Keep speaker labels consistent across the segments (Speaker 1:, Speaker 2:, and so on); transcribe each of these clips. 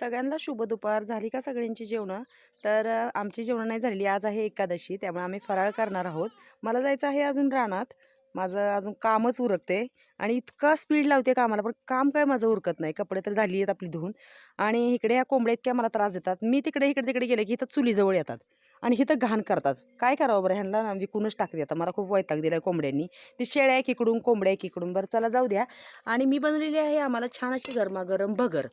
Speaker 1: सगळ्यांना शुभ दुपार. झाली का सगळ्यांची जेवणं? आमची जेवणं नाही झालेली. आज आहे एकादशी, त्यामुळे आम्ही फराळ करणार आहोत. मला जायचं आहे अजून रानात. माझं अजून कामच उरकते आणि इतका स्पीड लावते कामाला, पण काम काय माझं उरकत नाही. कपडे तर झाली आहेत आपली धुवून आणि इकडे ह्या कोंबड्या इतक्या मला त्रास देतात. मी तिकडे इकडे-तिकडे गेले की इथं चुलीजवळ येतात आणि इथं घाण करतात. काय करावं बरं? ह्यांना ना विकूनच टाकते आता. मला खूप वैताग दिला कोंबड्यांनी. ती शेळ्या एकीकडून, कोंबड्या एकीकडून. बरं चला जाऊ द्या. आणि मी बनवलेली आहे आम्हाला छान अशी गरमागरम भगर.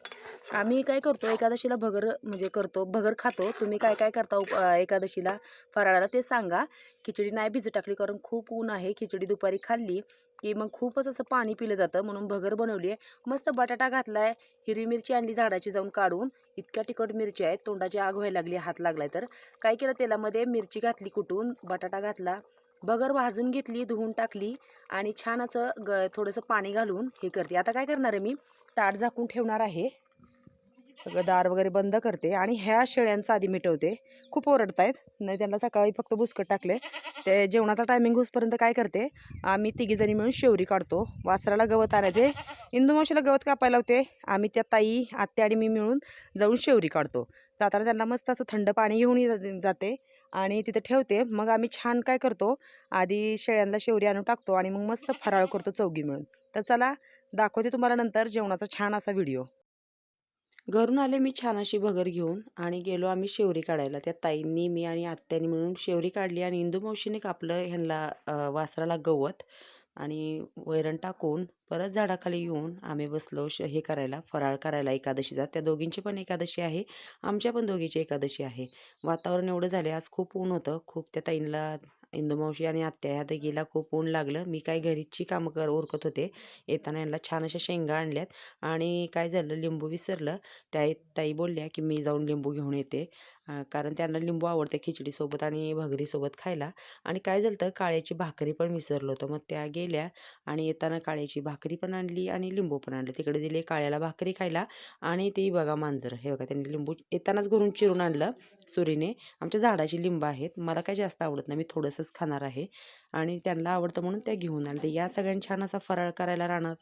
Speaker 1: आम्ही काय करतो एकादशीला भगर म्हणजे करतो, भगर खातो. तुम्ही काय काय करता एकादशीला फराळाला ते सांगा. खिचडी नाही भिजत टाकली कारण खूप ऊन आहे. खिचडी दुपारी खाल्ली की मग खूपच असं पाणी पिलं जातं, म्हणून भगर बनवली आहे. मस्त बटाटा घातलाय, हिरवी मिरची आणली झाडाची जाऊन काढून. इतक्या तिखट मिरची आहेत, तोंडाची आग व्हायला लागली, हात लागलाय तर. काय केलं, तेलामध्ये मिरची घातली कुटून, बटाटा घातला, भगर भाजून घेतली, धुवून टाकली आणि छान असं थोडंसं पाणी घालून हे करते. आता काय करणार आहे, मी ताट झाकून ठेवणार आहे. सगळं दार वगैरे बंद करते आणि ह्या शेळ्यांचा आधी मिटवते. खूप ओरडतायत, नाही त्यांना सकाळी फक्त बुसकट टाकले. ते जेवणाचा टायमिंग होईपर्यंत काय करते, आम्ही तिघीजणी मिळून शेवरी काढतो. वासराला गवत आणायचे, इंदू मावशीला गवत कापायला होते. आम्ही त्या ताई, आत्या आणि मी मिळून जाऊन शेवरी काढतो. जाताना त्यांना मस्त असं थंड पाणी घेऊन जाते आणि तिथे ठेवते. मग आम्ही छान काय करतो, आधी शेळ्यांना शेवरी आणून टाकतो आणि मग मस्त फराळ करतो चौघी मिळून. तर चला दाखवते तुम्हाला नंतर जेवणाचा छान असा व्हिडिओ. घरून आले मी छान अशी भगर घेऊन आणि गेलो आम्ही शेवरी काढायला. त्या ताईंनी, मी आणि आत्यानी मिळून शेवरी काढली आणि इंदू मावशीने कापलं ह्यांना वासराला गवत आणि वैरण टाकून परत झाडाखाली येऊन आम्ही बसलो हे करायला, फराळ करायला एकादशीचा. त्या दोघींची पण एकादशी आहे, आमच्या पण दोघीची एकादशी आहे. वातावरण एवढं झाले, आज खूप ऊन होतं. खूप त्या ताईंला, इंदू मावशी आणि आत्या ह्या दोघीला खूप ऊन लागलं. मी काय घरीची कामं उरकत होते. येताना यांना छान अशा शेंगा आणल्यात आणि काय झालं, लिंबू विसरलं. त्या ताई बोलल्या की मी जाऊन लिंबू घेऊन येते, कारण त्यांना लिंबू आवडते खिचडीसोबत आणि भगरीसोबत खायला. आणि काय झालं तर काळ्याची भाकरी पण विसरलो होतं. मग त्या गेल्या आणि येताना काळ्याची भाकरी पण आणली आणि लिंबू पण आणलं. तिकडे दिले काळ्याला भाकरी खायला आणि ती बघा मांजर, हे बघा त्यांनी लिंबू येतानाच घरून चिरून आणलं सुरीने. आमच्या झाडाची लिंबू आहेत, मला काय जास्त आवडत नाही, मी थोडंसंच खाणार आहे आणि त्यांना आवडतं म्हणून त्या घेऊन आले. या सगळ्यांनी छान असा फराळ करायला राहणार